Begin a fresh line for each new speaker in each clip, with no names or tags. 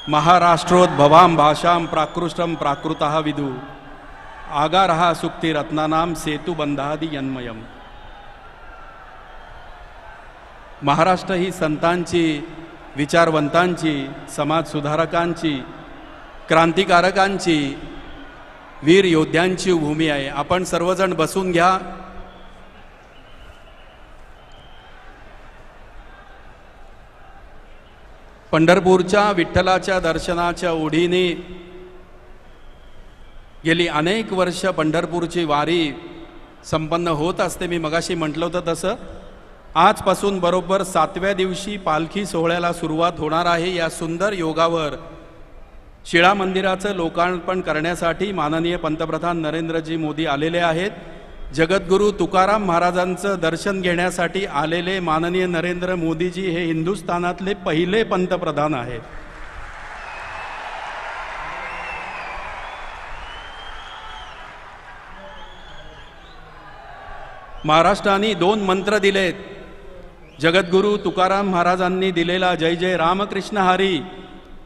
महाराष्ट्रोद्भवां भाषां प्राकृष्टं प्राकृतः विदु आगारः सुक्तिरत्नानां सेतुबंधादि यन्मयम. महाराष्ट्र ही संतांची, विचारवंतांची, समाजसुधारकांची, क्रांतिकारकांची, वीर योद्ध्यांची भूमी आहे. आपण सर्वजण बसून घ्या. पंढरपूरच्या विठ्ठलाच्या दर्शनाच्या ओढीने गेली अनेक वर्ष पंढरपूरची वारी संपन्न होत असते. मी मगाशी म्हटलं होतं तसं आजपासून बरोबर 7व्या दिवशी पालखी सोहळ्याला सुरुवात होणार आहे. या सुंदर योगावर शिळा मंदिराचं लोकार्पण करण्यासाठी माननीय पंतप्रधान नरेंद्रजी मोदी आलेले आहेत. जगद्गुरू तुकाराम महाराजांचं दर्शन घेण्यासाठी आलेले माननीय नरेंद्र मोदीजी हे हिंदुस्थानातले पहिले पंतप्रधान आहेत. महाराष्ट्राने 2 मंत्र दिलेत. जगद्गुरू तुकाराम महाराजांनी दिलेला जय जय रामकृष्ण हरी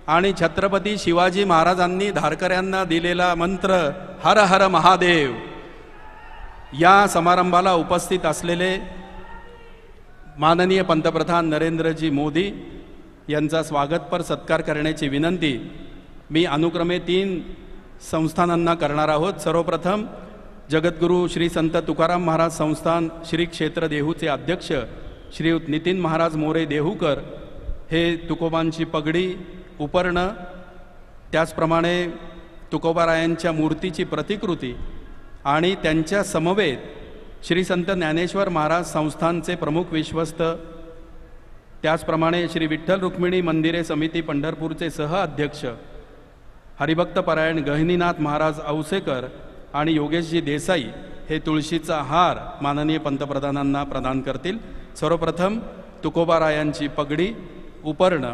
आणि छत्रपती शिवाजी महाराजांनी धारकऱ्यांना दिलेला मंत्र हर हर महादेव. या समारंभाला उपस्थित असलेले माननीय पंतप्रधान नरेंद्रजी मोदी यांचा स्वागतपर सत्कार करण्याची विनंती मी अनुक्रमे 3 संस्थानांना करणार आहोत. सर्वप्रथम जगद्गुरू श्री संत तुकाराम महाराज संस्थान श्री क्षेत्र देहूचे अध्यक्ष श्रीयुत नितीन महाराज मोरे देहूकर हे तुकोबांची पगडी, उपर्ण, त्याचप्रमाणे तुकोबारायांच्या मूर्तीची प्रतिकृती आणि त्यांच्या समवेत श्री संत ज्ञानेश्वर महाराज संस्थानचे प्रमुख विश्वस्त, त्याचप्रमाणे श्री विठ्ठल रुक्मिणी मंदिरे समिती पंढरपूरचे सह अध्यक्ष हरिभक्त परायण गहिनीनाथ महाराज औसेकर आणि योगेशजी देसाई हे तुळशीचा हार माननीय पंतप्रधानांना प्रदान करतील. सर्वप्रथम तुकोबारायांची पगडी, उपर्ण.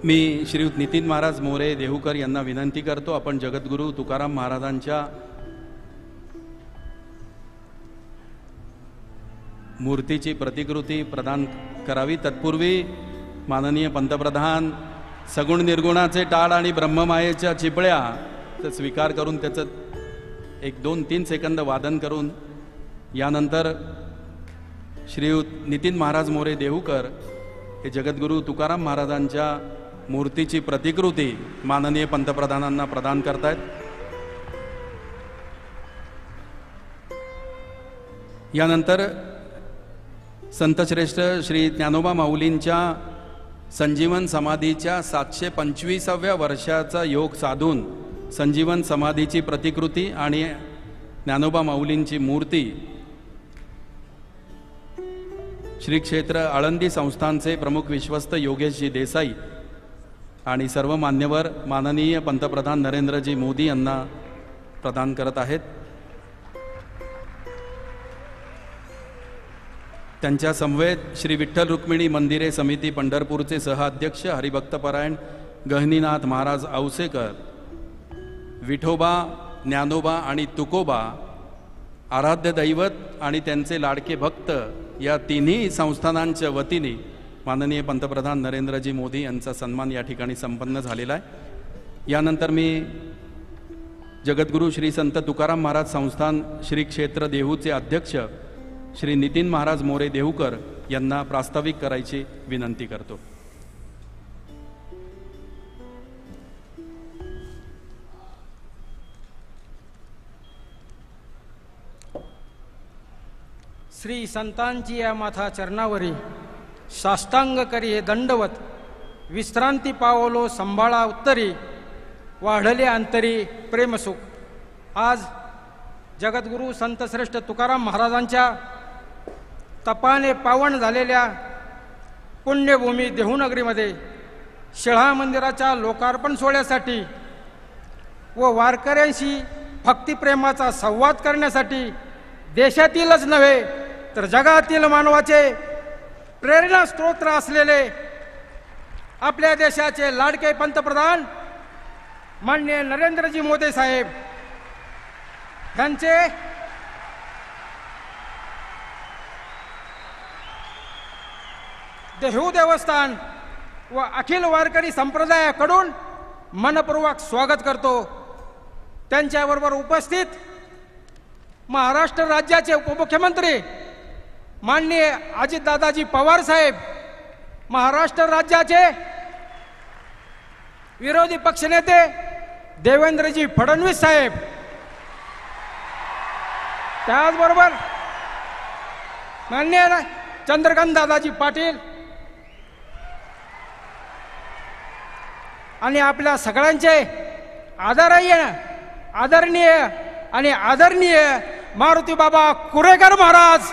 मी श्रीयुत नितीन महाराज मोरे देहूकर यांना विनंती करतो, आपण जगद्गुरू तुकाराम महाराजांच्या मूर्तीची प्रतिकृती प्रदान करावी. तत्पूर्वी माननीय पंतप्रधान सगुण निर्गुणाचे टाळ आणि ब्रह्ममायेच्या चिपळ्या स्वीकार करून त्याचं 1-2-3 सेकंद वादन करून यानंतर श्रीयुत नितीन महाराज मोरे देहूकर हे जगद्गुरू तुकाराम महाराजांच्या मूर्तीची प्रतिकृती माननीय पंतप्रधानांना प्रदान करतायत. यानंतर संतश्रेष्ठ श्री ज्ञानोबा माऊलींच्या संजीवन समाधीच्या 725व्या वर्षाचा योग साधून संजीवन समाधीची प्रतिकृती आणि ज्ञानोबा माऊलींची मूर्ती श्री क्षेत्र आळंदी संस्थानचे प्रमुख विश्वस्त योगेशजी देसाई आणि सर्व मान्यवर माननीय पंतप्रधान नरेंद्रजी मोदी यांना प्रदान करत आहेत. त्यांच्या समवेत श्री विठ्ठल रुक्मिणी मंदिरे समिती पंढरपूरचे सहअध्यक्ष हरिभक्तपरायण गहिनीनाथ महाराज औसेकर, विठोबा, ज्ञानोबा आणि तुकोबा आराध्य दैवत आणि त्यांचे लाडके भक्त या तिन्ही संस्थानांच्या वतीने माननीय पंतप्रधान नरेंद्रजी मोदी यांचा सन्मान या ठिकाणी संपन्न झालेला आहे. यानंतर मी जगद्गुरू श्री संत तुकाराम महाराज संस्थान श्री क्षेत्र देहूचे अध्यक्ष श्री नितीन महाराज मोरे देहूकर यांना प्रास्ताविक करायची विनंती करतो.
श्री संतांची या माथा चरणावरी साष्टांग करी हे दंडवत विश्रांती पावलो संभाळा उत्तरी वाढले अंतरी प्रेमसुख. आज जगद्गुरू संतश्रेष्ठ तुकाराम महाराजांच्या तपाने पावन झालेल्या पुण्यभूमी देहूनगरीमध्ये शिळा मंदिराच्या लोकार्पण सोहळ्यासाठी व वारकऱ्यांशी भक्तिप्रेमाचा संवाद करण्यासाठी देशातीलच नव्हे तर जगातील मानवाचे प्रेरणा स्तोत्र असलेले आपल्या देशाचे लाडके पंतप्रधान माननीय नरेंद्रजी मोदी साहेब यांचे देहू देवस्थान व अखिल वारकरी संप्रदायाकडून मनपूर्वक स्वागत करतो. त्यांच्याबरोबर उपस्थित महाराष्ट्र राज्याचे उपमुख्यमंत्री माननीय अजितदादाजी पवार साहेब, महाराष्ट्र राज्याचे विरोधी पक्षनेते देवेंद्रजी फडणवीस साहेब, त्याचबरोबर माननीय चंद्रकांत दादाजी पाटील आणि आपल्या सगळ्यांचे आदरणीय आणि आदरणीय मारुती बाबा कुरेकर महाराज,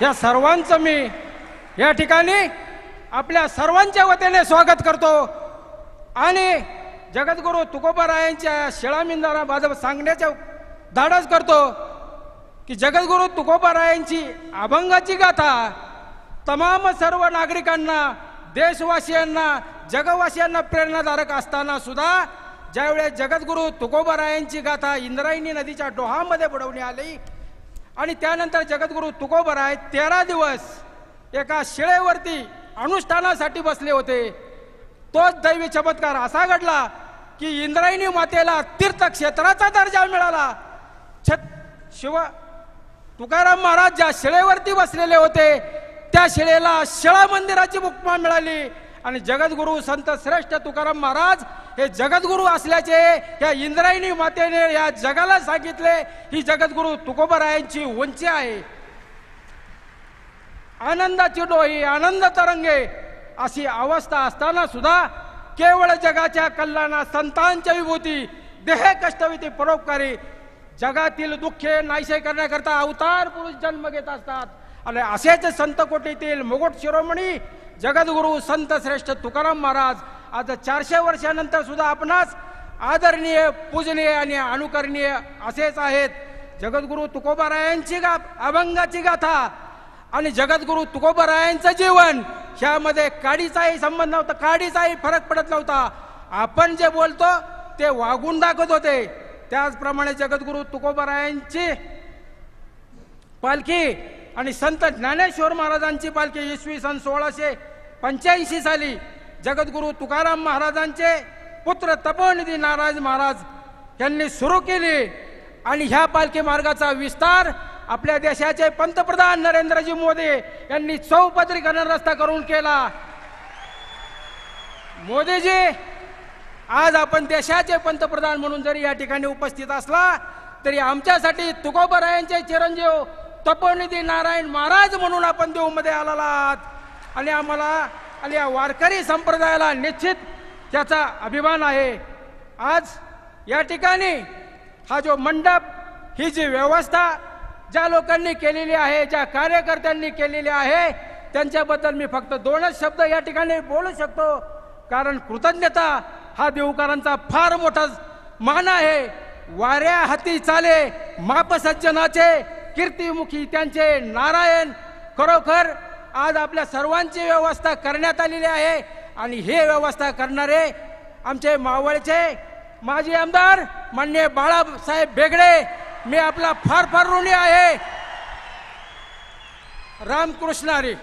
या सर्वांचं मी या ठिकाणी आपल्या सर्वांच्या वतीने स्वागत करतो. आणि जगद्गुरू तुकोबारायांच्या शिळामिंदारा बाजू सांगण्याच्या धाडस करतो की जगद्गुरू तुकोबारायांची अभंगाची गाथा तमाम सर्व नागरिकांना, देशवासियांना, जगवासियांना प्रेरणादायक असताना सुद्धा ज्यावेळेस जगद्गुरू तुकोबारायांची गाथा इंद्रायणी नदीच्या डोहामध्ये बुडवण्यात आली आणि त्यानंतर जगद्गुरू तुकोबाराय 13 दिवस एका शिळेवरती अनुष्ठानासाठी बसले होते, तोच दैवी चमत्कार असा घडला की इंद्रायणी मातेला तीर्थक्षेत्राचा दर्जा मिळाला. शिव तुकाराम महाराज ज्या शिळेवरती बसलेले होते त्या शिळेला शिळा मंदिराची उपमा मिळाली आणि जगद्गुरू संत श्रेष्ठ तुकाराम महाराज हे जगद्गुरू असल्याचे या इंद्रायणी मातेने या जगाला सांगितले. ही जगद्गुरू तुकोबारायांची उंची आहे. आनंदाची डोही आनंद तरंगे अशी अवस्था असताना सुद्धा केवळ जगाच्या कल्याणा संतांच्या विभूती देह कष्टविती परोपकारी जगातील दुःखे नाहीसे करण्याकरता अवतार पुरुष जन्म घेत असतात. आणि असेच संत कोटीतील मुकुट शिरोमणी जगद्गुरू संत श्रेष्ठ तुकाराम महाराज आज 400 वर्षानंतर सुद्धा आपणास आदरणीय, पूजनीय आणि अनुकरणीय असेच आहेत. जगद्गुरू तुकोबारायांची अभंगाची गाथा आणि जगद्गुरू तुकोबारायांचं जीवन ह्यामध्ये काडीचाही संबंध नव्हता, काडीचाही फरक पडत नव्हता. आपण जे बोलतो ते वागून दाखवत होते. त्याचप्रमाणे जगद्गुरू तुकोबारायांची पालखी आणि संत ज्ञानेश्वर महाराजांची पालखी इसवी सन 1685 साली जगद्गुरू तुकाराम महाराजांचे पुत्र तपोनिधी नारायण महाराज यांनी सुरू केली आणि ह्या पालखी मार्गाचा विस्तार आपल्या देशाचे पंतप्रधान नरेंद्रजी मोदी यांनी चौपदरीकरण रस्ता करून केला. मोदीजी, आज आपण देशाचे पंतप्रधान म्हणून जरी या ठिकाणी उपस्थित असला तरी आमच्यासाठी तुकोबारायांचे चिरंजीव तपोनिधी नारायण महाराज म्हणून आपण देऊमध्ये आलेला आहात आणि आम्हाला आणि या वारकरी संप्रदायाला निश्चित त्याचा अभिमान आहे. आज या ठिकाणी हा जो मंडप, ही जी व्यवस्था ज्या लोकांनी केलेली आहे, ज्या कार्यकर्त्यांनी केलेली आहे, त्यांच्याबद्दल मी फक्त 2च शब्द या ठिकाणी बोलू शकतो. कारण कृतज्ञता हा देवकरांचा फार मोठा मान आहे. वाऱ्या हाती चाले माप सज्जनाचे, कीर्तिमुखी त्यांचे नारायण. खरोखर आज आपल्या सर्वांची व्यवस्था करण्यात आलेली आहे आणि हे व्यवस्था करणारे आमचे मावळचे माजी आमदार माननीय बाळासाहेब बेगडे, मी आपला फार फार ऋणी आहे. रामकृष्ण हरी.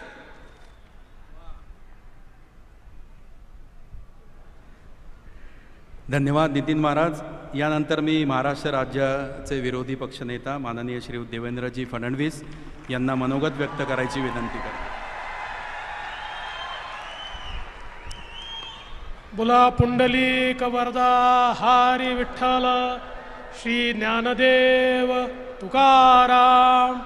धन्यवाद नितीन महाराज. यानंतर मी महाराष्ट्र राज्याचे विरोधी पक्षनेता माननीय श्री देवेंद्रजी फडणवीस यांना मनोगत व्यक्त करायची विनंती करतो.
बोला पुंडलिक वरदा हरी विठ्ठल श्री ज्ञानदेव तुकाराम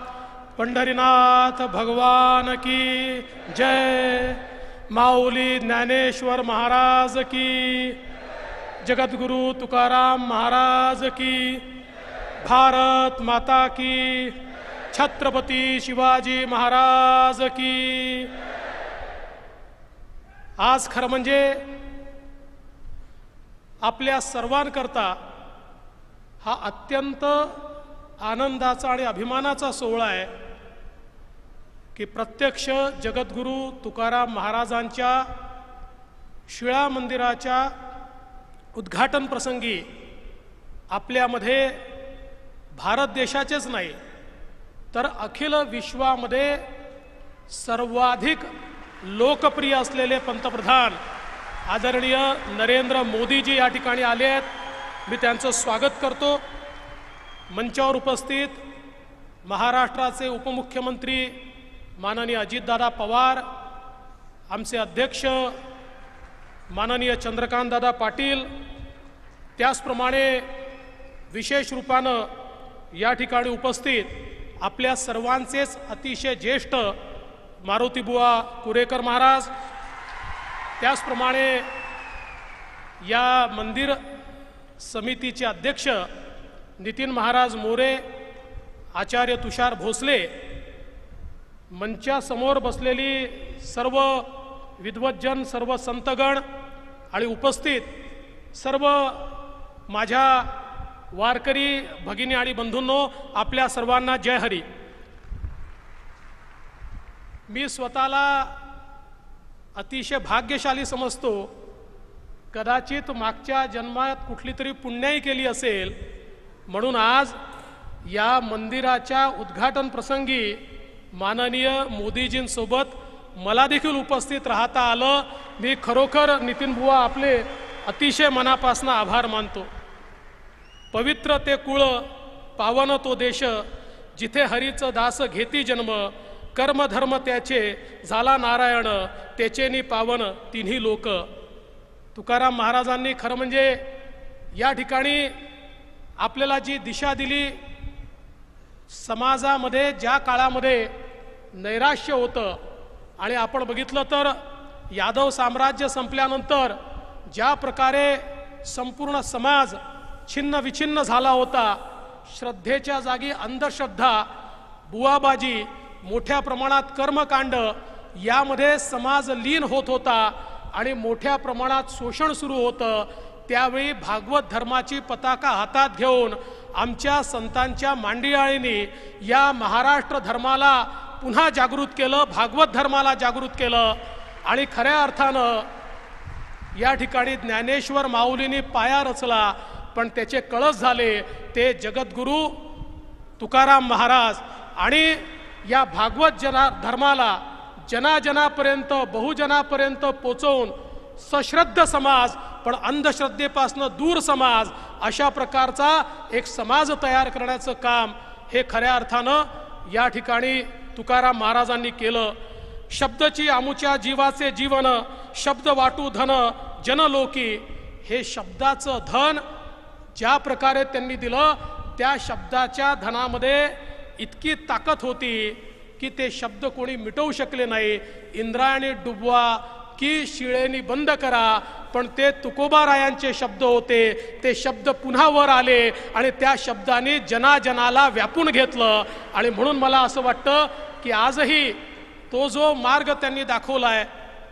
पंढरीनाथ भगवान की जय. माऊली ज्ञानेश्वर महाराज की, जगद्गुरु तुकाराम महाराज की, भारत माता की, छत्रपती शिवाजी महाराज की. आज खरं म्हणजे आपल्या सर्वांकरता हा अत्यंत आनंदाचा आणि अभिमानाचा सोहळा आहे की प्रत्यक्ष जगद्गुरू तुकाराम महाराजांच्या शिळा मंदिराच्या उद्घाटन प्रसंगी आपल्यामध्ये भारत देशाचेच नाही तर अखिल विश्वामध्ये सर्वाधिक लोकप्रिय असलेले पंतप्रधान आदरणीय नरेंद्र मोदीजी या ठिकाणी आले आहेत. मी त्यांचं स्वागत करतो. मंचावर उपस्थित महाराष्ट्राचे उपमुख्यमंत्री माननीय अजितदादा पवार, आमचे अध्यक्ष माननीय चंद्रकांतदादा पाटील, त्याचप्रमाणे विशेष रूपानं या ठिकाणी उपस्थित आपल्या सर्वांचेच अतिशय ज्येष्ठ मारुतीबुवा कुरेकर महाराज, त्याचप्रमाणे या मंदिर समितीचे अध्यक्ष नितीन महाराज मोरे, आचार्य तुषार भोसले, मंचासमोर बसलेली सर्व विद्वज्जन, सर्व संतगण आणि उपस्थित सर्व माझ्या वारकरी भगिनी आणि बंधूंनो, आपल्या सर्वांना जय हरी. मी स्वतःला अतिशय भाग्यशाली समजतो. कदाचित मागच्या जन्मात कुठली तरी पुण्याई केली असेल म्हणून आज या मंदिराच्या उद्घाटन प्रसंगी माननीय मोदीजींसोबत मला देखील उपस्थित राहता आलं. मी खरोखर नितीन बुवा आपले अतिशय मनापासून आभार मानतो. पवित्र ते कुळ, पावन तो देश, जिथे हरीचं दास घेती जन्म, कर्म धर्म त्याचे झाला नारायण, त्याचेनी पावन तिन्ही लोक. तुकाराम महाराजांनी खरं म्हणजे या ठिकाणी आपल्याला जी दिशा दिली, समाजामध्ये ज्या काळामध्ये नैराश्य होतं आणि आपण बघितलं तर यादव साम्राज्य संपल्यानंतर ज्या प्रकारे संपूर्ण समाज छिन्न विछिन्न झाला होता, श्रद्धेच्या जागी अंधश्रद्धा, बुवाबाजी, मोठ्या प्रमाणात कर्मकांड यामध्ये समाज लीन होत होता आणि मोठ्या प्रमाणात शोषण सुरू होतं. त्यावेळी भागवत धर्माची पताका हातात घेऊन आमच्या संतांच्या मांडियाळींनी या महाराष्ट्र धर्माला पुन्हा जागृत केलं, भागवत धर्माला जागृत केलं आणि खऱ्या अर्थानं या ठिकाणी ज्ञानेश्वर माऊलींनी पाया रचला. पण त्याचे कळस झाले ते जगद्गुरू तुकाराम महाराज. आणि या भागवत धर्माला जनाजनापर्यंत, बहुजनापर्यंत पोचवून सश्रद्ध समाज पण अंधश्रद्धेपासून दूर समाज अशा प्रकारचा एक समाज तयार करण्याचं काम हे खऱ्या अर्थानं या ठिकाणी तुकाराम महाराजांनी केलं. शब्दची आमुच्या जीवाचे जीवन, शब्द वाटू धन जनलोकी. हे शब्दाचं धन ज्या प्रकारे त्यांनी दिलं, त्या शब्दाच्या धनामध्ये इतकी ताकद होती की ते शब्द कोणी मिटवू शकले नाही. इंद्रायणी डुबवा की शिळेनी बंद करा, पण ते तुकोबारायांचे शब्द होते. ते शब्द पुन्हा वर आले आणि त्या शब्दाने जनाजनाला व्यापून घेतलं. आणि म्हणून मला असं वाटतं की आजही तो जो मार्ग त्यांनी दाखवलाय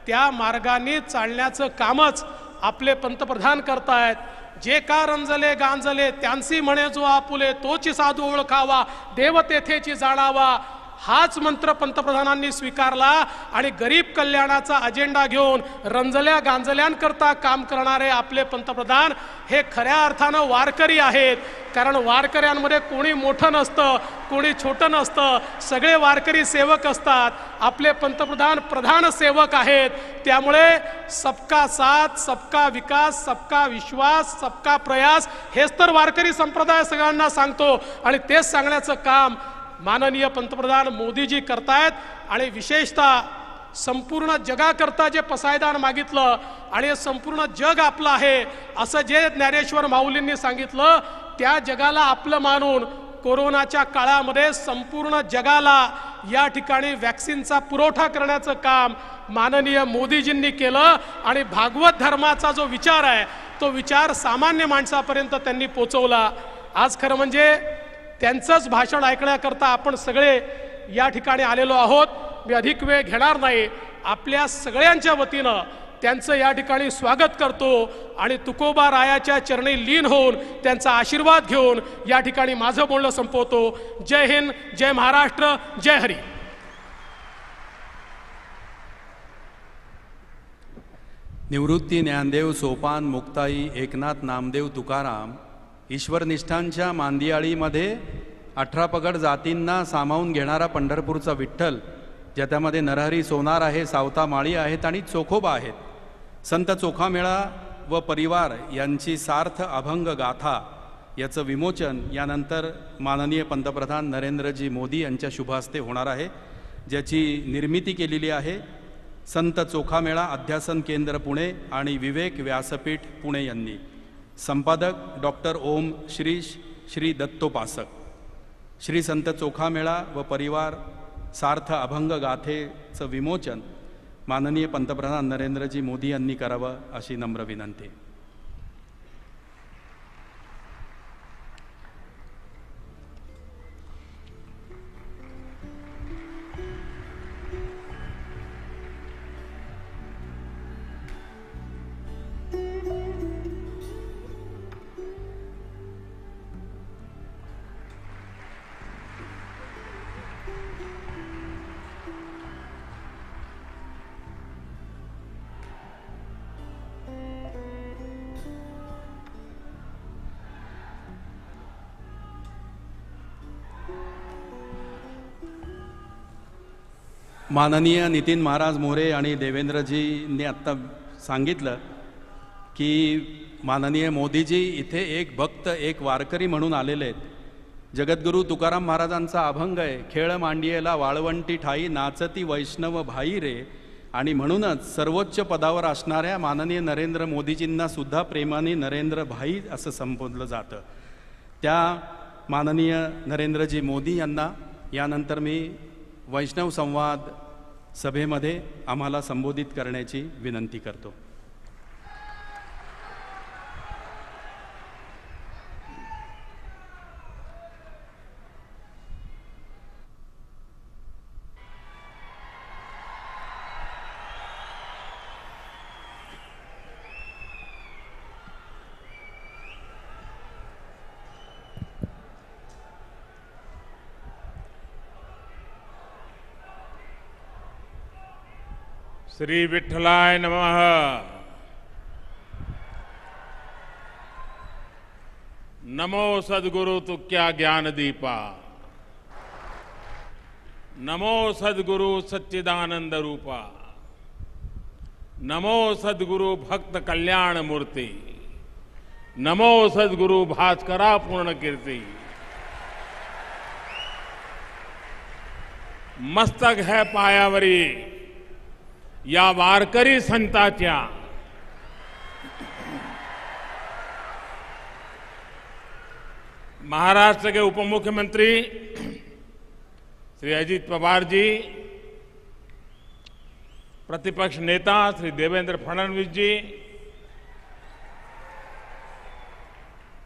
त्या मार्गाने चालण्याचं कामच आपले पंतप्रधान करतायत. जे का रंजले गांजले त्यांची म्हणे जो आपुले, तोची साधू ओळखावा, देव तेथेची जाणावा. हाच मंत्र पंतप्रधानांनी स्वीकारला आणि गरीब कल्याणाचा अजेंडा घेऊन रंजल्या गांजल्यांकरता काम करणारे आपले पंतप्रधान हे खऱ्या अर्थानं वारकरी आहेत. कारण वारकऱ्यांमध्ये कोणी मोठं नसतं, कोणी छोटं नसतं, सगळे वारकरी सेवक असतात. आपले पंतप्रधान प्रधान सेवक आहेत. त्यामुळे सबका साथ, सबका विकास, सबका विश्वास, सबका प्रयास हेच तर वारकरी संप्रदाय सगळ्यांना सांगतो आणि तेच सांगण्याचं काम माननीय पंतप्रधान मोदीजी करतायत. आणि विशेषतः संपूर्ण जगाकरता जे पसायदान मागितलं आणि संपूर्ण जग आपलं आहे असं जे ज्ञानेश्वर माऊलींनी सांगितलं, त्या जगाला आपलं मानून कोरोनाच्या काळामध्ये संपूर्ण जगाला या ठिकाणी वॅक्सिनचा पुरवठा करण्याचं काम माननीय मोदीजींनी केलं. आणि भागवत धर्माचा जो विचार आहे तो विचार सामान्य माणसापर्यंत त्यांनी पोचवला. आज खरं म्हणजे त्यांचंच भाषण ऐकण्याकरता आपण सगळे या ठिकाणी आलेलो आहोत. मी अधिक वेळ घेणार नाही. आपल्या सगळ्यांच्या वतीनं त्यांचं या ठिकाणी स्वागत करतो आणि तुकोबा रायाच्या चरणी लीन होऊन त्यांचा आशीर्वाद घेऊन या ठिकाणी माझं बोलणं संपवतो. जय हिंद, जय महाराष्ट्र, जय हरी.
निवृत्ती ज्ञानदेव सोपान मुक्ताई एकनाथ नामदेव तुकाराम ईश्वरनिष्ठांच्या मांदियाळीमध्ये 18 पगड जातींना सामावून घेणारा पंढरपूरचा विठ्ठल, ज्याच्यामध्ये नरहरी सोनार आहे, सावता माळी आहेत आणि चोखोबा आहेत. संत चोखामेळा व परिवार यांची सार्थ अभंग गाथा याचं विमोचन यानंतर माननीय पंतप्रधान नरेंद्रजी मोदी यांच्या शुभहस्ते होणार आहे, ज्याची निर्मिती केलेली आहे संत चोखामेळा अध्यासन केंद्र पुणे आणि विवेक व्यासपीठ पुणे यांनी. संपादक डॉक्टर ओम श्री दत्तोपासक. श्री संत चोखामेळा व परिवार सार्थ अभंग गाथेचं विमोचन माननीय पंतप्रधान नरेंद्रजी मोदी यांनी करावं अशी नम्र विनंती. माननीय नितीन महाराज मोरे आणि देवेंद्रजींनी आत्ता सांगितलं की माननीय मोदीजी इथे एक भक्त एक वारकरी म्हणून आलेले आहेत. जगद्गुरू तुकाराम महाराजांचा अभंग आहे, खेळ मांडियेला वाळवंटी ठाई नाचती वैष्णव भाई रे. आणि म्हणूनच सर्वोच्च पदावर असणाऱ्या माननीय नरेंद्र मोदीजींना सुद्धा प्रेमाने नरेंद्र भाई असं संबोधलं जातं. त्या माननीय नरेंद्रजी मोदी यांना यानंतर मी वैष्णव संवाद सभेमध्ये आम्हाला संबोधित करण्याची विनंती करतो.
श्री विठ्ठलाय नमः. नमो सद्गुरु तुक्या ज्ञानदीपा. नमो सद्गुरु सच्चिदानंद रूपा. नमो सद्गुरु भक्त कल्याण मूर्ति. नमो सद्गुरु भास्करा पूर्ण कीर्ति. मस्तक है पायावरी या वारकरी संतांच्या. महाराष्ट्र के उप मुख्यमंत्री श्री अजित पवार जी, प्रतिपक्ष नेता श्री देवेंद्र फडणवीस जी,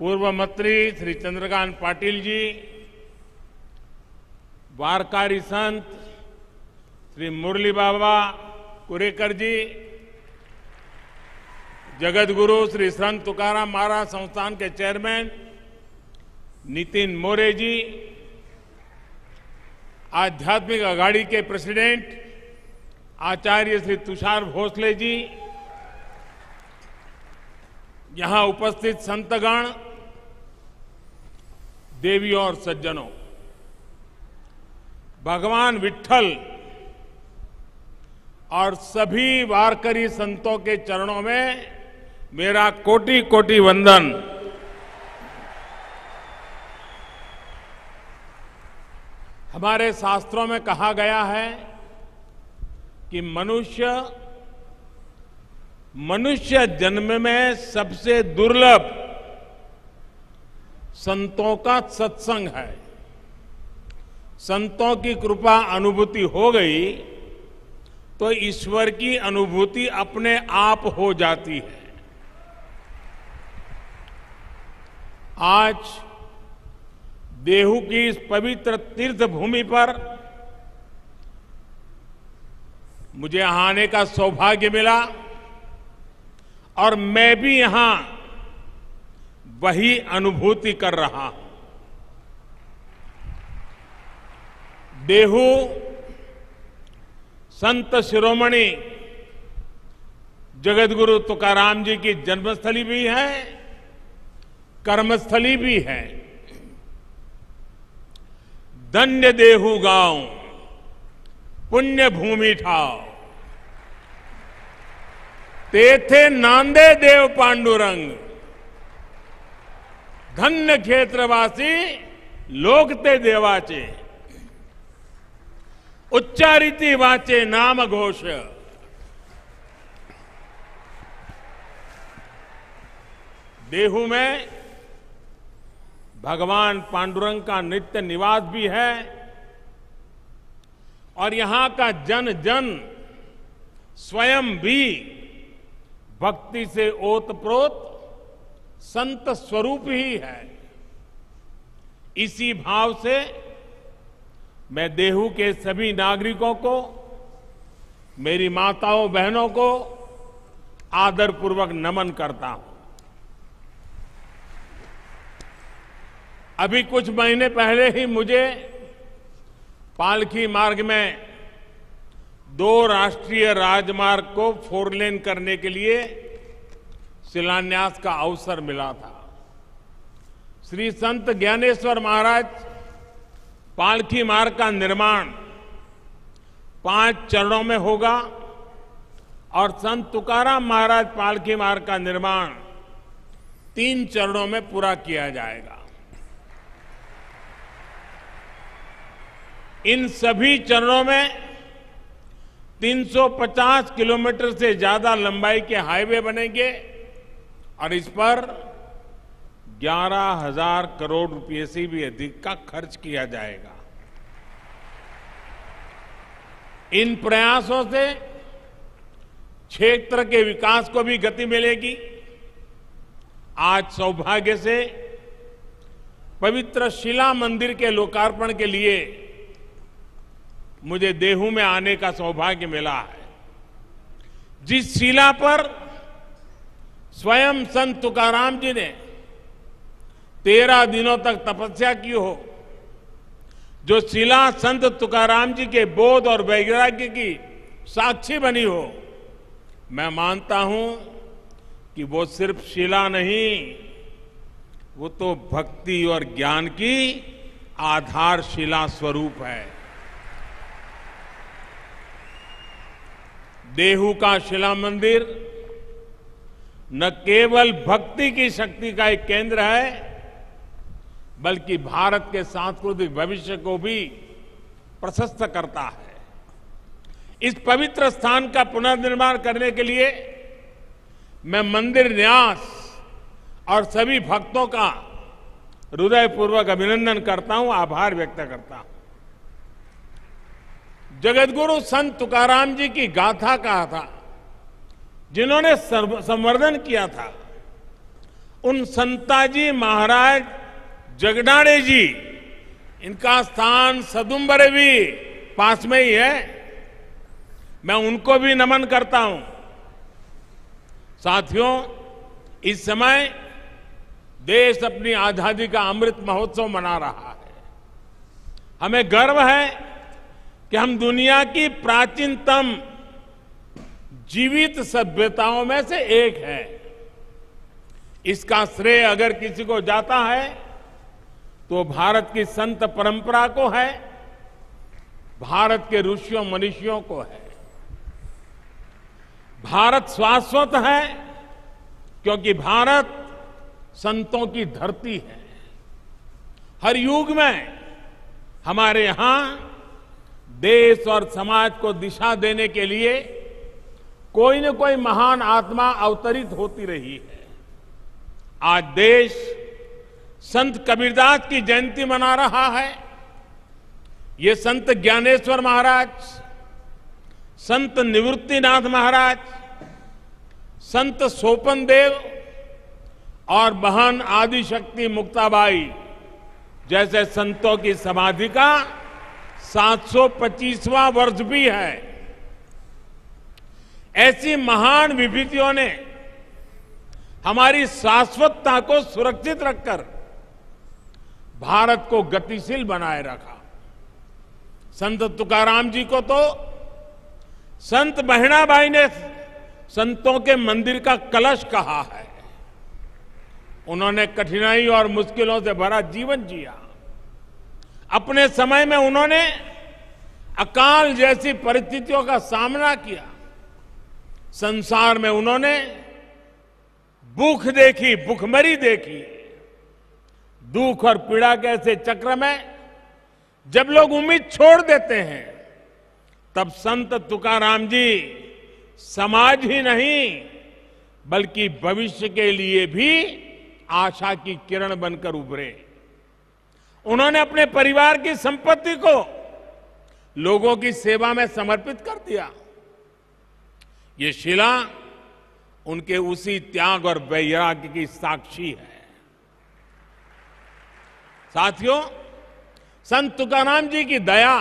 पूर्व मंत्री श्री चंद्रकांत पाटिल जी, वारकरी संत श्री मुरली बाबा कुरेकर जी, जगतगुरु श्री संत तुकाराम महाराज संस्थान के चेयरमैन नितिन मोरे जी, आध्यात्मिक अघाड़ी के प्रेसिडेंट आचार्य श्री तुषार भोसले जी, यहां उपस्थित संतगण, देवी और सज्जनों, भगवान विट्ठल और सभी वारकरी संतों के चरणों में मेरा कोटि कोटि वंदन। हमारे शास्त्रों में कहा गया है कि मनुष्य जन्म में सबसे दुर्लभ संतों का सत्संग है। संतों की कृपा अनुभूति हो गई तो ईश्वर की अनुभूति अपने आप हो जाती है। आज देहू की इस पवित्र तीर्थ भूमि पर मुझे यहां आने का सौभाग्य मिला और मैं भी यहां वही अनुभूति कर रहा हूं। देहू संत शिरोमणि जगतगुरु तुकाराम जी की जन्मस्थली भी है, कर्मस्थली भी है। धन्य देहू गांव, पुण्य भूमि ठाव, तेथे नांदे देव पांडुरंग, धन्य क्षेत्रवासी लोकते देवाचे, उच्चारिती वाचे नाम घोष। देहू में भगवान पांडुरंग का नित्य निवास भी है और यहां का जन जन स्वयं भी भक्ति से ओतप्रोत संत स्वरूप ही है। इसी भाव से मैं देहू के सभी नागरिकों को, मेरी माताओं बहनों को आदरपूर्वक नमन करता हूं। अभी कुछ महीने पहले ही मुझे पालकी मार्ग में 2 राष्ट्रीय राजमार्ग को 4 लेन करने के लिए शिलान्यास का अवसर मिला था। श्री संत ज्ञानेश्वर महाराज पालकी मार्ग का निर्माण 5 चरणों में होगा और संत तुकाराम महाराज पालकी मार्ग का निर्माण 3 चरणों में पूरा किया जाएगा। इन सभी चरणों में 350 किलोमीटर से ज्यादा लंबाई के हाईवे बनेंगे और इस पर 11,000 करोड़ रुपए से भी अधिक का खर्च किया जाएगा। इन प्रयासों से क्षेत्र के विकास को भी गति मिलेगी। आज सौभाग्य से पवित्र शिला मंदिर के लोकार्पण के लिए मुझे देहू में आने का सौभाग्य मिला है। जिस शिला पर स्वयं संत तुकाराम जी ने 13 दिनों तक तपस्या की हो, जो शिला संत तुकाराम जी के बोध और वैराग्य की साक्षी बनी हो, मैं मानता हूं कि वो सिर्फ शिला नहीं, वो तो भक्ति और ज्ञान की आधारशिला स्वरूप है। देहू का शिला मंदिर न केवल भक्ति की शक्ति का एक केंद्र है, बल्कि भारत के सांस्कृतिक भविष्य को भी प्रशस्त करता है। इस पवित्र स्थान का पुनर्निर्माण करने के लिए मैं मंदिर न्यास और सभी भक्तों का हृदयपूर्वक अभिनंदन करता हूं, आभार व्यक्त करता हूं। जगतगुरु संत तुकाराम जी की गाथा कहा था, जिन्होंने संवर्धन किया था, उन संताजी महाराज जगडाणे जी, इनका स्थान सदुम्बरे भी पास में ही है। मैं उनको भी नमन करता हूं। साथियों, इस समय देश अपनी आजादी का अमृत महोत्सव मना रहा है। हमें गर्व है कि हम दुनिया की प्राचीनतम जीवित सभ्यताओं में से एक है। इसका श्रेय अगर किसी को जाता है तो भारत की संत परंपरा को है, भारत के ऋषियों मनीषियों को है। भारत शाश्वत है क्योंकि भारत संतों की धरती है। हर युग में हमारे यहां देश और समाज को दिशा देने के लिए कोई न कोई महान आत्मा अवतरित होती रही है। आज देश संत कबीरदास की जयंती मना रहा है। ये संत ज्ञानेश्वर महाराज, संत निवृत्तिनाथ महाराज, संत सोपन देव और बहन आदिशक्ति मुक्ताबाई जैसे संतों की समाधि का 725वां वर्ष भी है। ऐसी महान विभूतियों ने हमारी शाश्वतता को सुरक्षित रखकर भारत को गतिशील बनाए रखा। संत तुकाराम जी को तो संत बहिणाबाई ने संतों के मंदिर का कलश कहा है। उन्होंने कठिनाई और मुश्किलों से भरा जीवन जिया। अपने समय में उन्होंने अकाल जैसी परिस्थितियों का सामना किया। संसार में उन्होंने भूख देखी, भूखमरी देखी। दुख और पीड़ा के ऐसे चक्र में जब लोग उम्मीद छोड़ देते हैं, तब संत तुकाराम जी समाज ही नहीं बल्कि भविष्य के लिए भी आशा की किरण बनकर उभरे। उन्होंने अपने परिवार की संपत्ति को लोगों की सेवा में समर्पित कर दिया। ये शिला उनके उसी त्याग और वैराग्य की साक्षी है। साथियों, संत तुकाराम जी की दया,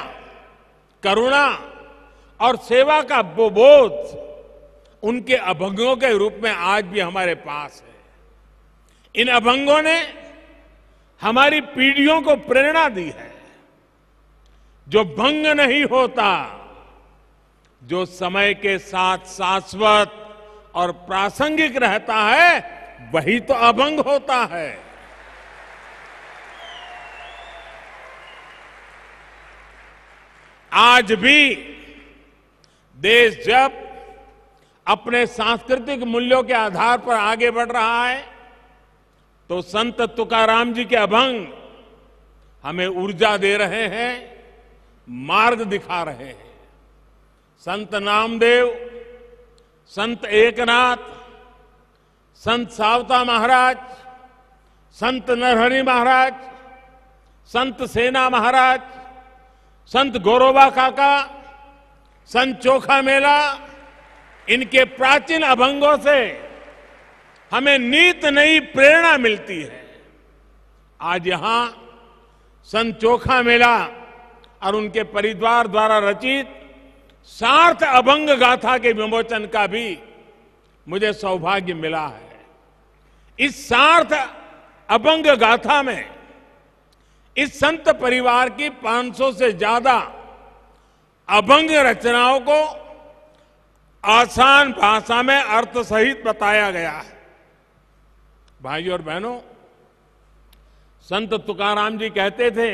करुणा और सेवा का बोध उनके अभंगों के रूप में आज भी हमारे पास है। इन अभंगों ने हमारी पीढ़ियों को प्रेरणा दी है। जो भंग नहीं होता, जो समय के साथ शाश्वत और प्रासंगिक रहता है, वही तो अभंग होता है। आज भी देश जब अपने सांस्कृतिक मूल्यों के आधार पर आगे बढ़ रहा है, तो संत तुकाराम जी के अभंग हमें ऊर्जा दे रहे हैं, मार्ग दिखा रहे हैं। संत नामदेव, संत एकनाथ, संत सावता महाराज, संत नरहरि महाराज, संत सेना महाराज, संत गौरोबा काका, संत चोखा मेला, इनके प्राचीन अभंगों से हमें नित नई प्रेरणा मिलती है। आज यहां संत चोखा मेला और उनके परिवार द्वारा रचित सार्थ अभंग गाथा के विमोचन का भी मुझे सौभाग्य मिला है। इस सार्थ अभंग गाथा में इस संत परिवार की 500 से ज्यादा अभंग रचनाओं को आसान भाषा में अर्थ सहित बताया गया है। भाइयों और बहनों, संत तुकाराम जी कहते थे,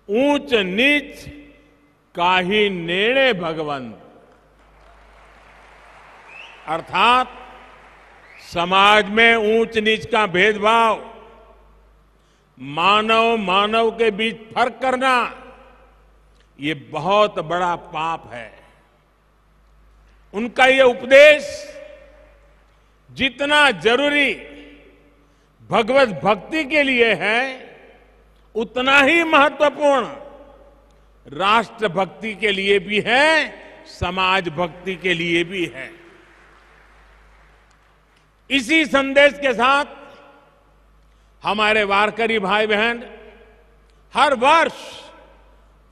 ऊंच नीच काहि नेणे भगवंत। अर्थात समाज में ऊंच नीच का भेदभाव, मानव मानव के बीच फर्क करना, ये बहुत बड़ा पाप है। उनका ये उपदेश जितना जरूरी भगवत भक्ति के लिए है, उतना ही महत्वपूर्ण राष्ट्र भक्ति के लिए भी है, समाज भक्ति के लिए भी है। इसी संदेश के साथ हमारे वारकरी भाई बहन हर वर्ष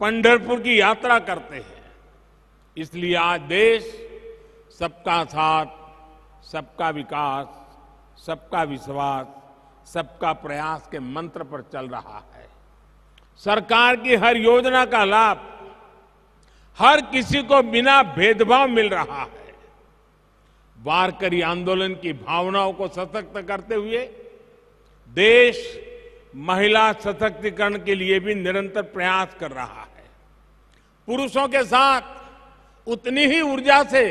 पंढरपुर की यात्रा करते हैं। इसलिए आज देश सबका साथ, सबका विकास, सबका विश्वास, सबका प्रयास के मंत्र पर चल रहा है। सरकार की हर योजना का लाभ हर किसी को बिना भेदभाव मिल रहा है। वारकरी आंदोलन की भावनाओं को सशक्त करते हुए देश महिला सशक्तिकरण के लिए भी निरंतर प्रयास कर रहा है। पुरुषों के साथ उतनी ही ऊर्जा से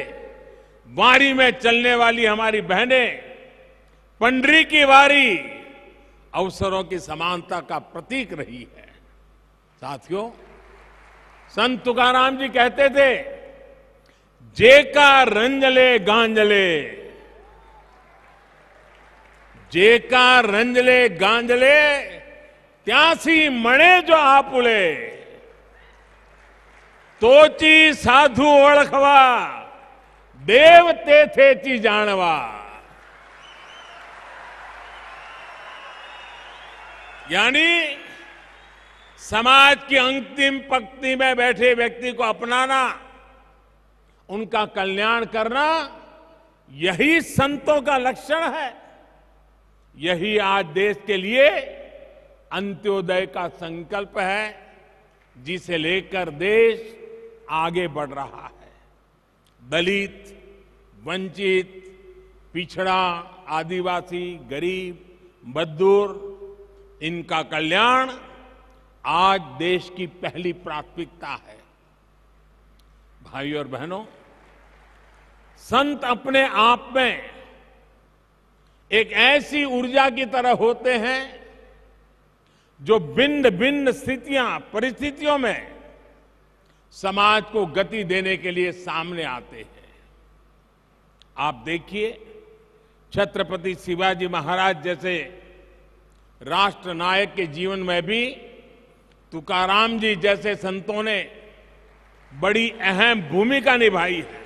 वारी में चलने वाली हमारी बहनें पंडरी की वारी अवसरों की समानता का प्रतीक रही है। साथियों, संत तुकाराम जी कहते थे, जेका रंजले गांजले, जेका रंजले गांजले, त्यासी मणे जो आपुले, तोची साधु ओळखवा, देव तेथेची जाणवा। यानी समाज की अंतिम पंक्ति में बैठे व्यक्ति को अपनाना, उनका कल्याण करना, यही संतों का लक्षण है। यही आज देश के लिए अंत्योदय का संकल्प है, जिसे लेकर देश आगे बढ़ रहा है। दलित, वंचित, पिछड़ा, आदिवासी, गरीब, मजदूर, इनका कल्याण आज देश की पहली प्राथमिकता है। भाइयों और बहनों, संत अपने आप में एक ऐसी ऊर्जा की तरह होते हैं जो भिन्न भिन्न स्थितियां, परिस्थितियों में समाज को गति देने के लिए सामने आते हैं। आप देखिए, छत्रपति शिवाजी महाराज जैसे राष्ट्र नायक के जीवन में भी तुकाराम जी जैसे संतों ने बड़ी अहम भूमिका निभाई है।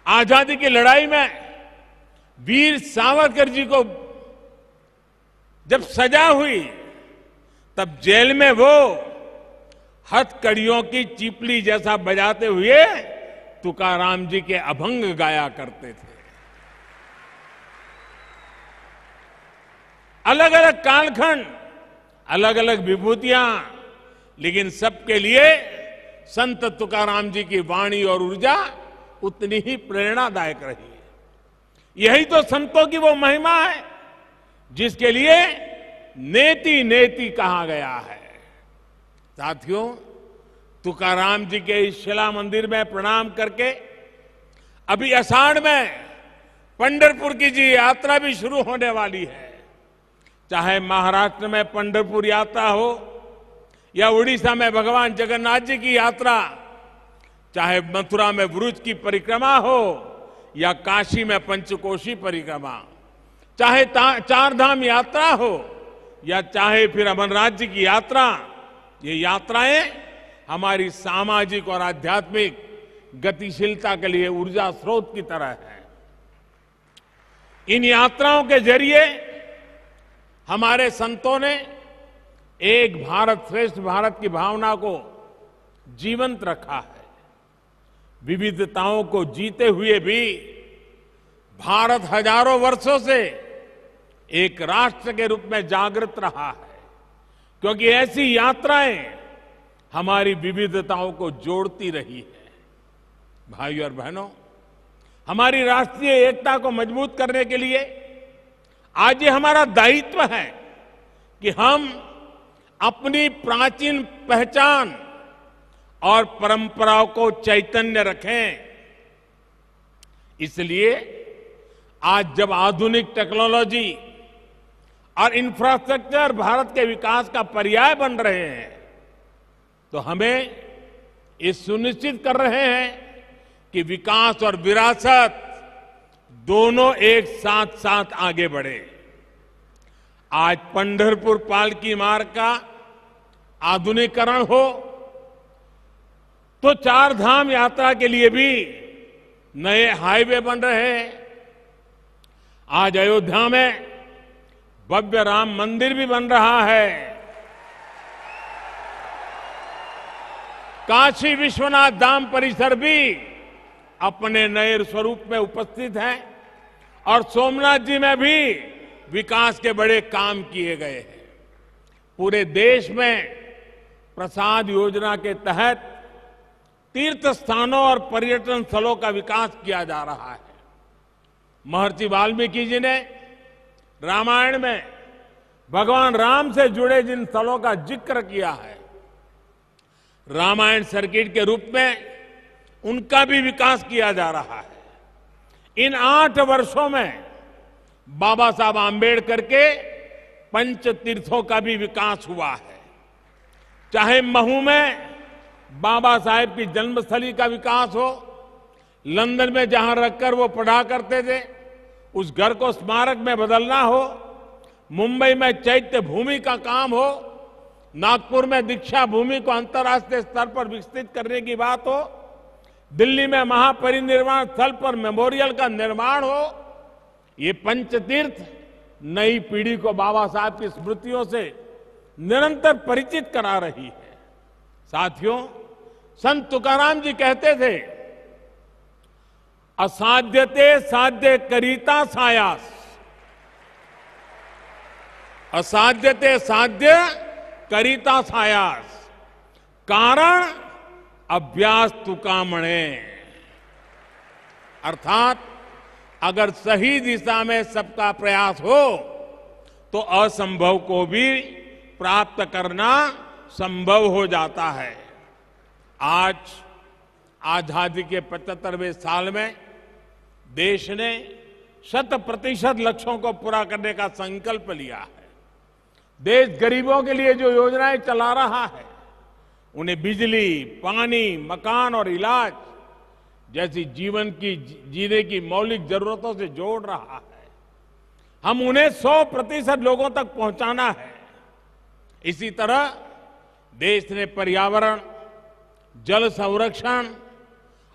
आजादी की लड़ाई में वीर सावरकर जी को जब सजा हुई, तब जेल में वो हथकड़ियों की चीपली जैसा बजाते हुए तुकाराम जी के अभंग गाया करते थे। अलग अलग कालखंड, अलग अलग विभूतियां, लेकिन सबके लिए संत तुकाराम जी की वाणी और ऊर्जा उतनी ही प्रेरणादायक रही है। यही तो संतों की वो महिमा है जिसके लिए नेति नेति कहा गया है। साथियों, तुकाराम जी के इस शिला मंदिर में प्रणाम करके अभी आषाढ़ में पंढरपुर की जी यात्रा भी शुरू होने वाली है। चाहे महाराष्ट्र में पंढरपुर यात्रा हो या उड़ीसा में भगवान जगन्नाथ जी की यात्रा, चाहे मथुरा में व्रज की परिक्रमा हो या काशी में पंचकोशी परिक्रमा, चाहे चार धाम यात्रा हो या चाहे फिर अमरनाथ जी की यात्रा, ये यात्राएं हमारी सामाजिक और आध्यात्मिक गतिशीलता के लिए ऊर्जा स्रोत की तरह है। इन यात्राओं के जरिए हमारे संतों ने एक भारत श्रेष्ठ भारत की भावना को जीवंत रखा है। विविधताओं को जीते हुए भी भारत हजारों वर्षों से एक राष्ट्र के रूप में जागृत रहा है, क्योंकि ऐसी यात्राएं हमारी विविधताओं को जोड़ती रही है। भाइयों और बहनों, हमारी राष्ट्रीय एकता को मजबूत करने के लिए आज ये हमारा दायित्व है कि हम अपनी प्राचीन पहचान और परंपराओं को चैतन्य रखें। इसलिए आज जब आधुनिक टेक्नोलॉजी और इंफ्रास्ट्रक्चर भारत के विकास का पर्याय बन रहे हैं, तो हमें ये सुनिश्चित कर रहे हैं कि विकास और विरासत दोनों एक साथ साथ आगे बढ़े। आज पंढरपुर पालकी मार्ग का आधुनिकीकरण हो तो चार धाम यात्रा के लिए भी नए हाईवे बन रहे हैं। आज अयोध्या में भव्य राम मंदिर भी बन रहा है। काशी विश्वनाथ धाम परिसर भी अपने नए स्वरूप में उपस्थित है और सोमनाथ जी में भी विकास के बड़े काम किए गए हैं। पूरे देश में प्रसाद योजना के तहत तीर्थ स्थानों और पर्यटन स्थलों का विकास किया जा रहा है। महर्षि वाल्मीकि जी ने रामायण में भगवान राम से जुड़े जिन स्थलों का जिक्र किया है, रामायण सर्किट के रूप में उनका भी विकास किया जा रहा है। इन 8 वर्षों में बाबा साहब आंबेडकर के पंच तीर्थों का भी विकास हुआ है। चाहे महू में बाबा साहेब की जन्मस्थली का विकास हो, लंदन में जहां रखकर वो पढ़ा करते थे उस घर को स्मारक में बदलना हो, मुंबई में चैत्य भूमि का काम हो, नागपुर में दीक्षा भूमि को अंतर्राष्ट्रीय स्तर पर विकसित करने की बात हो, दिल्ली में महापरिनिर्वाण स्थल पर मेमोरियल का निर्माण हो, ये पंचतीर्थ नई पीढ़ी को बाबा साहब की स्मृतियों से निरंतर परिचित करा रही है। साथियों, संत तुकाराम जी कहते थे, असाध्यते साध्य करीता सायास, असाध्यते साध्य करीता सायास, कारण अभ्यास तुकामणे। अर्थात अगर सही दिशा में सबका प्रयास हो तो असंभव को भी प्राप्त करना संभव हो जाता है। आज आजादी के 75वें साल में देश ने 100% लक्ष्यों को पूरा करने का संकल्प लिया है। देश गरीबों के लिए जो योजनाएं चला रहा है, उन्हें बिजली, पानी, मकान और इलाज जैसी जीवन की जीने की मौलिक जरूरतों से जोड़ रहा है। हम उन्हें 100% लोगों तक पहुंचाना है। इसी तरह देश ने पर्यावरण, जल संरक्षण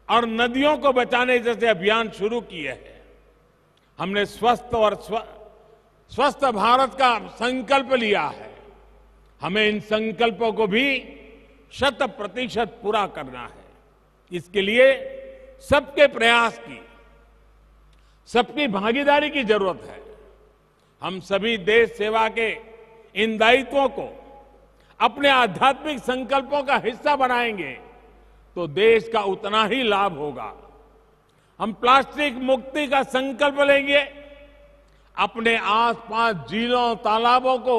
और नदियों को बचाने जैसे अभियान शुरू किए हैं। हमने स्वस्थ भारत का संकल्प लिया है। हमें इन संकल्पों को भी 100% पूरा करना है। इसके लिए सबके प्रयास की, सबकी भागीदारी की जरूरत है। हम सभी देश सेवा के इन दायित्वों को अपने आध्यात्मिक संकल्पों का हिस्सा बनाएंगे तो देश का उतना ही लाभ होगा। हम प्लास्टिक मुक्ति का संकल्प लेंगे, अपने आसपास झीलों, तालाबों को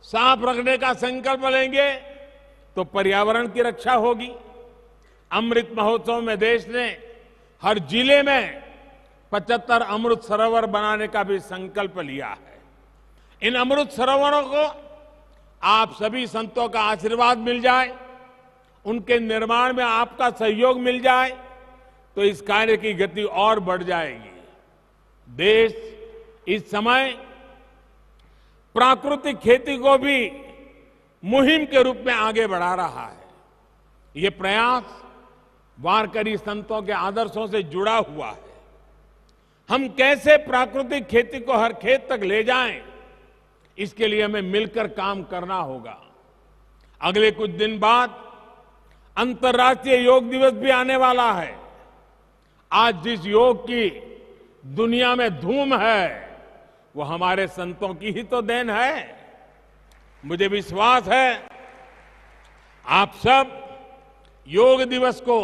साफ रखने का संकल्प लेंगे तो पर्यावरण की रक्षा होगी। अमृत महोत्सव में देश ने हर जिले में 75 अमृत सरोवर बनाने का भी संकल्प लिया है। इन अमृत सरोवरों को आप सभी संतों का आशीर्वाद मिल जाए, उनके निर्माण में आपका सहयोग मिल जाए तो इस कार्य की गति और बढ़ जाएगी। देश इस समय प्राकृतिक खेती को भी मुहिम के रूप में आगे बढ़ा रहा है। ये प्रयास वारकरी संतों के आदर्शों से जुड़ा हुआ है। हम कैसे प्राकृतिक खेती को हर खेत तक ले जाएं, इसके लिए हमें मिलकर काम करना होगा। अगले कुछ दिन बाद अंतर्राष्ट्रीय योग दिवस भी आने वाला है। आज जिस योग की दुनिया में धूम है, वो हमारे संतों की ही तो देन है। मुझे विश्वास है आप सब योग दिवस को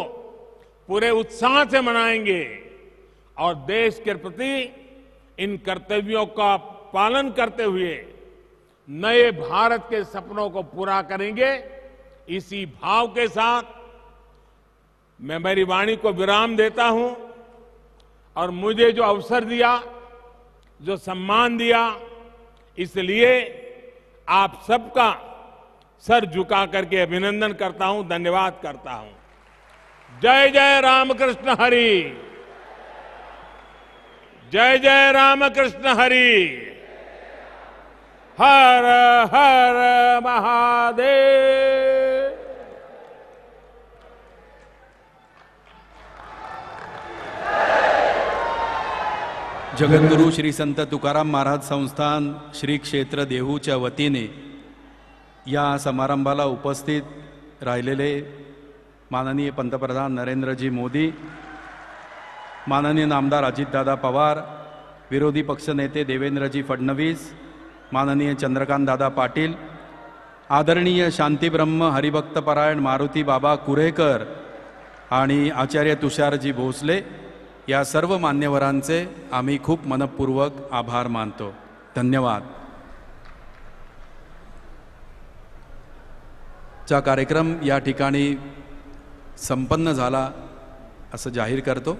पूरे उत्साह से मनाएंगे और देश के प्रति इन कर्तव्यों का पालन करते हुए नए भारत के सपनों को पूरा करेंगे। इसी भाव के साथ मैं मेरी वाणी को विराम देता हूं और मुझे जो अवसर दिया, जो सम्मान दिया, इसलिए आप सबका सर झुका करके अभिनंदन करता हूं, धन्यवाद करता हूं। जय जय रामकृष्ण हरि, जय जय रामकृष्ण हरि, हर हर महादेव।
जगद्गुरू श्री संत तुकाराम महाराज संस्थान श्री क्षेत्र देहूच्या वतीने या समारंभाला उपस्थित राहिलेले माननीय पंतप्रधान नरेंद्रजी मोदी, माननीय नामदार अजितदादा पवार, विरोधी पक्षनेते देवेंद्रजी फडणवीस, माननीय चंद्रकांतदादा पाटील, आदरणीय शांतीब्रह्म हरिभक्तपरायण मारुती बाबा कुरेकर आणि आचार्य तुषारजी भोसले या सर्व मान्यवरांचे आम्ही खूप मनपूर्वक आभार मानतो. धन्यवाद. चा कार्यक्रम या ठिकाणी संपन्न झाला असं जाहीर करतो.